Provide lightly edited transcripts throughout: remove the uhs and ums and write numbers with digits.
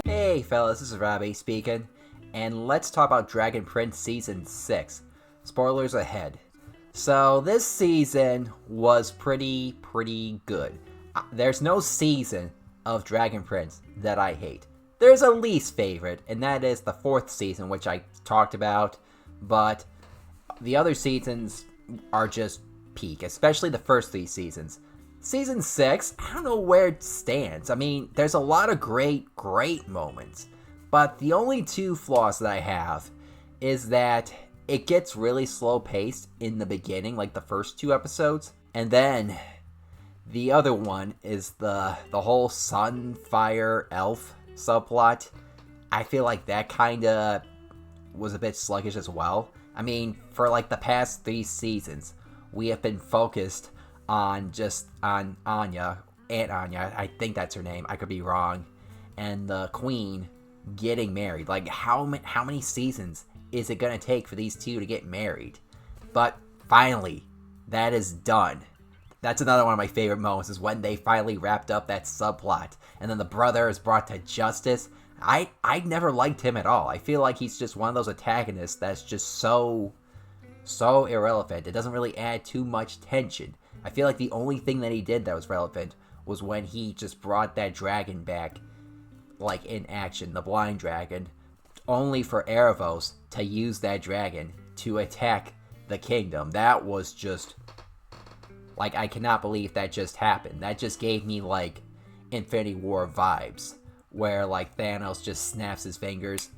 Hey fellas, this is Robbie speaking, and let's talk about Dragon Prince Season 6. Spoilers ahead. So, this season was pretty good. There's no season of Dragon Prince that I hate. There's a least favorite, and that is the 4th season, which I talked about, but the other seasons are just peak, especially the first 3 seasons. Season 6, I don't know where it stands. I mean, there's a lot of great moments. But the only 2 flaws that I have is that it gets really slow paced in the beginning, like the first 2 episodes. And then the other one is the whole sun, fire, elf subplot. I feel like that kind of was a bit sluggish as well. I mean, for like the past 3 seasons, we have been focused on Anya, Aunt Anya, I think that's her name, I could be wrong, and the queen getting married. Like, how many seasons is it gonna take for these 2 to get married? But finally, that is done. That's another one of my favorite moments, is when they finally wrapped up that subplot, and then the brother is brought to justice. I never liked him at all. I feel like he's just one of those antagonists that's just so irrelevant. It doesn't really add too much tension. I feel like the only thing that he did that was relevant was when he just brought that dragon back, like in action, the blind dragon, only for Erebos to use that dragon to attack the kingdom. That was just, like, I cannot believe that just happened. That just gave me, like, Infinity War vibes, where, like, Thanos just snaps his fingers.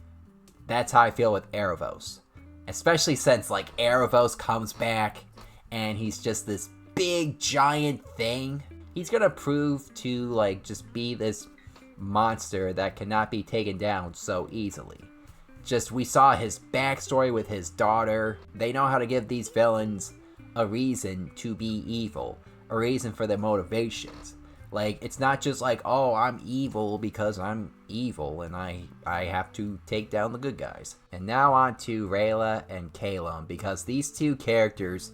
That's how I feel with Erebos. Especially since, like, Erebos comes back, and he's just this big giant thing. He's gonna prove to like just be this monster that cannot be taken down so easily. Just, we saw his backstory with his daughter. They know how to give these villains a reason to be evil, a reason for their motivations. Like, it's not just like, oh, I'm evil because I'm evil and I have to take down the good guys. And now on to Rayla and Calum, because these 2 characters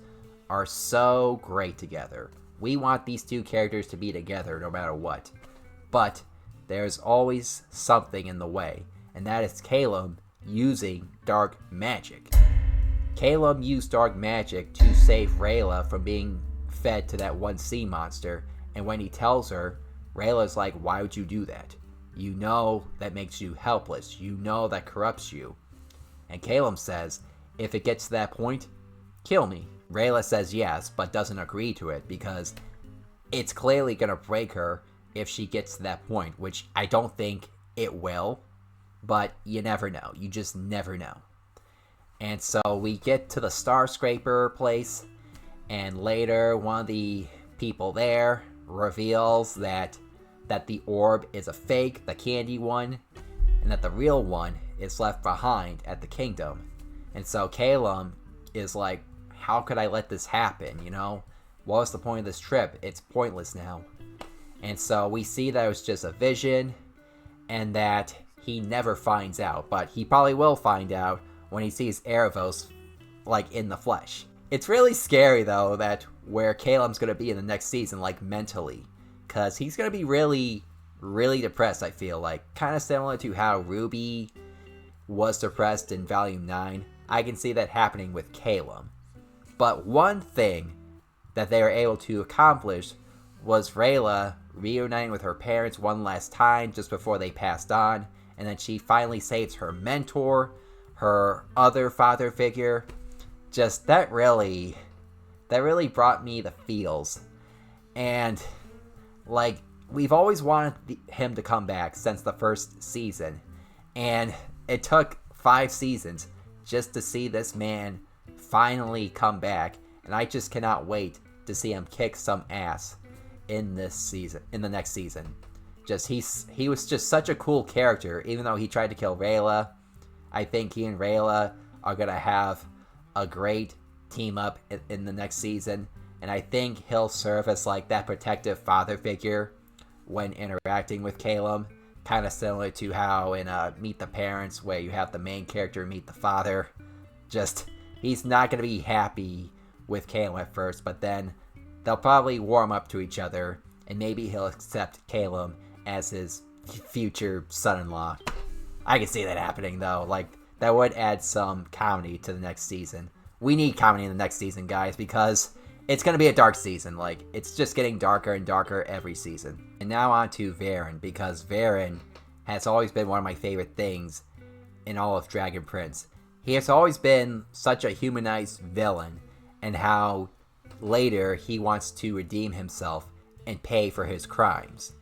are so great together. We want these 2 characters to be together no matter what. But there's always something in the way, and that is Calum using dark magic. Calum used dark magic to save Rayla from being fed to that one sea monster, and when he tells her, Rayla's like, why would you do that? You know that makes you helpless. You know that corrupts you. And Calum says, if it gets to that point, kill me. Rayla says yes, but doesn't agree to it because it's clearly going to break her if she gets to that point, which I don't think it will, but you never know. You just never know. And so we get to the Star Scraper place, and later one of the people there reveals that the orb is a fake, the candy one, and that the real one is left behind at the kingdom. And so Calum is like, how could I let this happen, you know? What was the point of this trip? It's pointless now. And so we see that it was just a vision, and that he never finds out, but he probably will find out when he sees Erebos, like, in the flesh. It's really scary, though, that where Calum's gonna be in the next season, like, mentally. Because he's gonna be really depressed, I feel like. Kind of similar to how Ruby was depressed in Volume 9. I can see that happening with Calum. But one thing that they were able to accomplish was Rayla reuniting with her parents one last time just before they passed on, and then she finally saves her mentor, her other father figure. Just, that really brought me the feels. And, like, we've always wanted him to come back since the first season, and it took 5 seasons just to see this man finally come back, and I just cannot wait to see him kick some ass in this season, in the next season. Just, he was just such a cool character, even though he tried to kill Rayla. I think he and Rayla are gonna have a great team up in the next season, and I think he'll serve as like that protective father figure when interacting with Calum, kind of similar to how in Meet the Parents, where you have the main character meet the father. Just, he's not going to be happy with Calum at first, but then they'll probably warm up to each other, and maybe he'll accept Calum as his future son-in-law. I can see that happening, though. Like, that would add some comedy to the next season. We need comedy in the next season, guys, because it's going to be a dark season. Like, it's just getting darker and darker every season. And now on to Varen, because Varen has always been one of my favorite things in all of Dragon Prince. He has always been such a humanized villain, and how later he wants to redeem himself and pay for his crimes.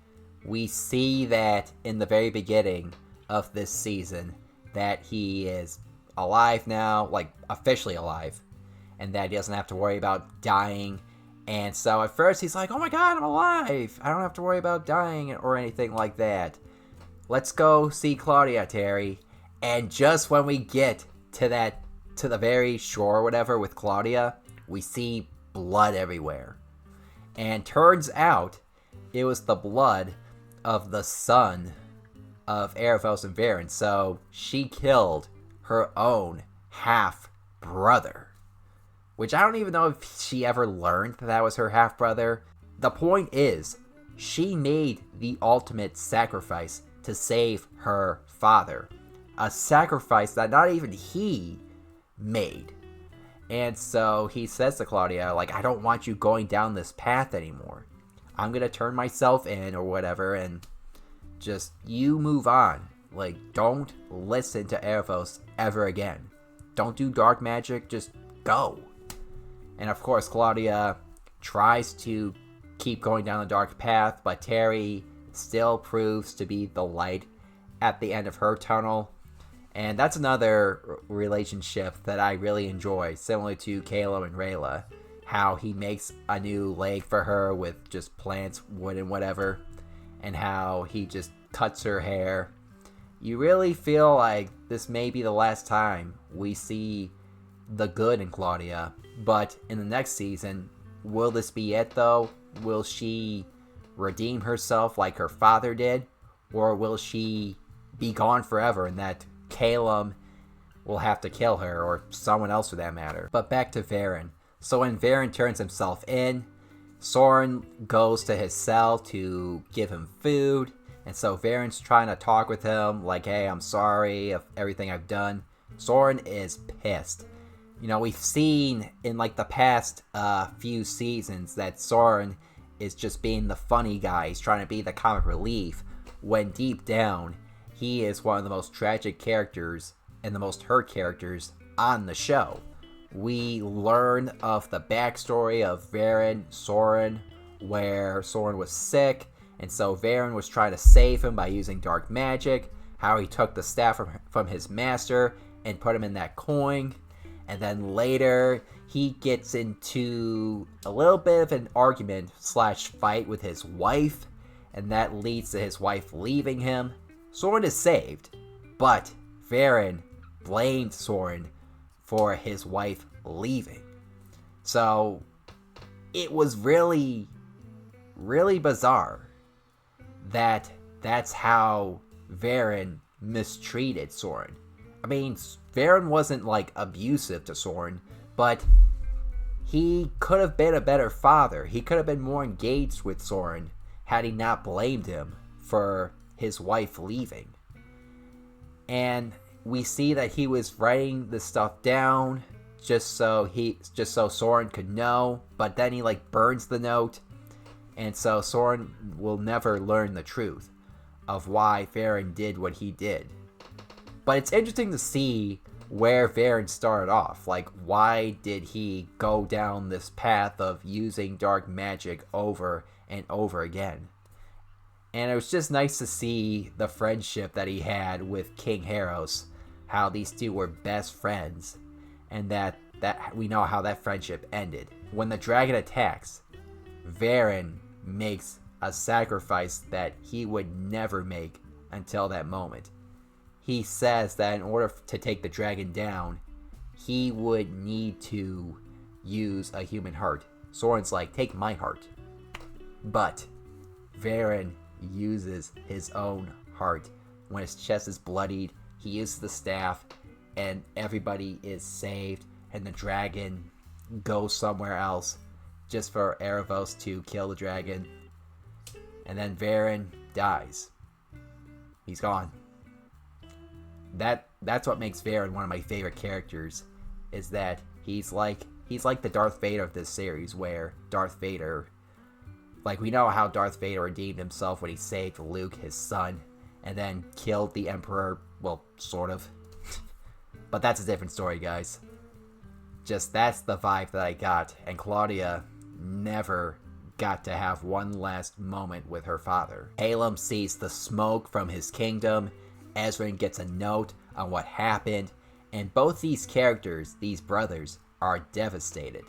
We see that in the very beginning of this season, that he is alive now, like officially alive, and that he doesn't have to worry about dying. And so at first he's like, oh my god, I'm alive, I don't have to worry about dying or anything like that. Let's go see Claudia, Terry. And just when we get to the very shore or whatever with Claudia, we see blood everywhere. And turns out it was the blood of the son of Erebos and Varen. So she killed her own half-brother. Which I don't even know if she ever learned that was her half-brother. The point is, she made the ultimate sacrifice to save her father. A sacrifice that not even he made. And so he says to Claudia, like, I don't want you going down this path anymore. I'm gonna turn myself in or whatever, and just, you move on. Like, don't listen to Erebos ever again. Don't do dark magic, just go. And of course, Claudia tries to keep going down the dark path, but Terry still proves to be the light at the end of her tunnel. And that's another relationship that I really enjoy, similar to Kalo and Rayla. How he makes a new leg for her with just plants, wood, and whatever. And how he just cuts her hair. You really feel like this may be the last time we see the good in Claudia. But in the next season, will this be it though? Will she redeem herself like her father did? Or will she be gone forever and that Calum will have to kill her, or someone else for that matter? But back to Varen. So when Varen turns himself in, Soren goes to his cell to give him food. And so Varen's trying to talk with him, like, hey, I'm sorry of everything I've done. Soren is pissed. You know, we've seen in like the past few seasons that Soren is just being the funny guy. He's trying to be the comic relief, when deep down, he is one of the most tragic characters and the most hurt characters on the show. We learn of the backstory of Varen, Soren, where Soren was sick, and so Varen was trying to save him by using dark magic, how he took the staff from his master and put him in that coin, and then later he gets into a little bit of an argument / fight with his wife, and that leads to his wife leaving him. Soren is saved, but Varen blamed Soren for his wife leaving. So it was really, really bizarre that that's how Varen mistreated Soren. I mean, Varen wasn't like abusive to Soren, but he could have been a better father. He could have been more engaged with Soren had he not blamed him for his wife leaving. And we see that he was writing this stuff down just so Soren could know, but then he like burns the note, and so Soren will never learn the truth of why Varen did what he did. But it's interesting to see where Varen started off. Like, why did he go down this path of using dark magic over and over again? And it was just nice to see the friendship that he had with King Harros, how these two were best friends, and that we know how that friendship ended. When the dragon attacks, Varen makes a sacrifice that he would never make until that moment. He says that in order to take the dragon down, he would need to use a human heart. Soren's like, take my heart. But Varen uses his own heart. When his chest is bloodied, he uses the staff, and everybody is saved, and the dragon goes somewhere else just for Erebos to kill the dragon. And then Varen dies. He's gone. That's what makes Varan one of my favorite characters, is that he's like the Darth Vader of this series, where Darth Vader, like, we know how Darth Vader redeemed himself when he saved Luke, his son, and then killed the Emperor, well, sort of. But that's a different story, guys. Just, that's the vibe that I got, and Claudia never got to have one last moment with her father. Halem sees the smoke from his kingdom, Ezran gets a note on what happened, and both these characters, these brothers, are devastated.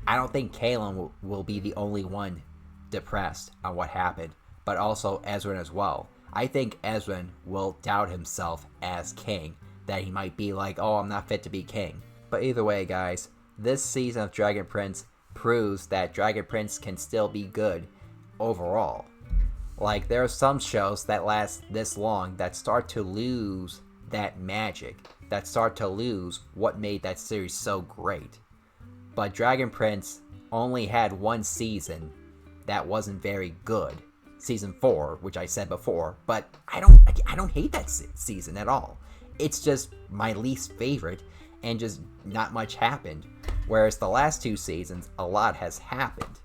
I don't think Halem will be the only one depressed on what happened, but also Ezran as well. I think Ezran will doubt himself as king, that he might be like, oh, I'm not fit to be king. But either way, guys, this season of Dragon Prince proves that Dragon Prince can still be good overall. Like, there are some shows that last this long that start to lose that magic, that start to lose what made that series so great. But Dragon Prince only had one season that wasn't very good. Season 4, which I said before, but I don't hate that season at all. It's just my least favorite, and just not much happened. Whereas the last 2 seasons, a lot has happened.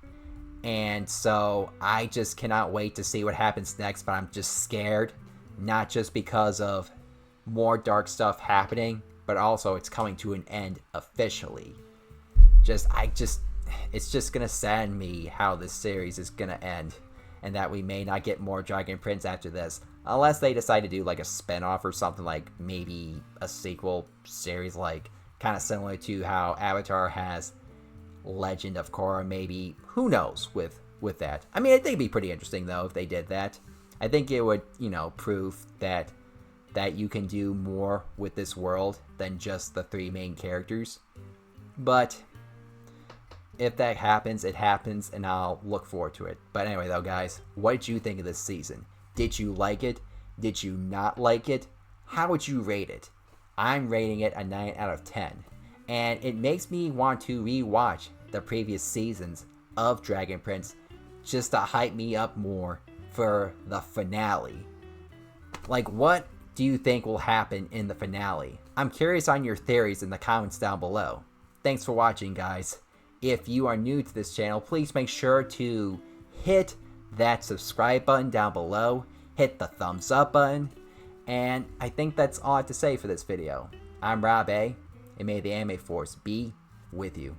And so I just cannot wait to see what happens next, but I'm just scared. Not just because of more dark stuff happening, but also it's coming to an end officially. It's just gonna sadden me how this series is gonna end, and that we may not get more Dragon Prince after this, unless they decide to do like a spin-off or something, like maybe a sequel series, like kind of similar to how Avatar has Legend of Korra, maybe. Who knows with that. I mean, I think it'd be pretty interesting though if they did that. I think it would, prove that you can do more with this world than just the 3 main characters. But if that happens, it happens, and I'll look forward to it. But anyway though, guys, what did you think of this season? Did you like it? Did you not like it? How would you rate it? I'm rating it a 9 out of 10. And it makes me want to rewatch the previous seasons of Dragon Prince just to hype me up more for the finale. Like, what do you think will happen in the finale? I'm curious on your theories in the comments down below. Thanks for watching, guys. If you are new to this channel, please make sure to hit that subscribe button down below, hit the thumbs up button, and I think that's all I have to say for this video. I'm Rob A, and may the Anime Force be with you.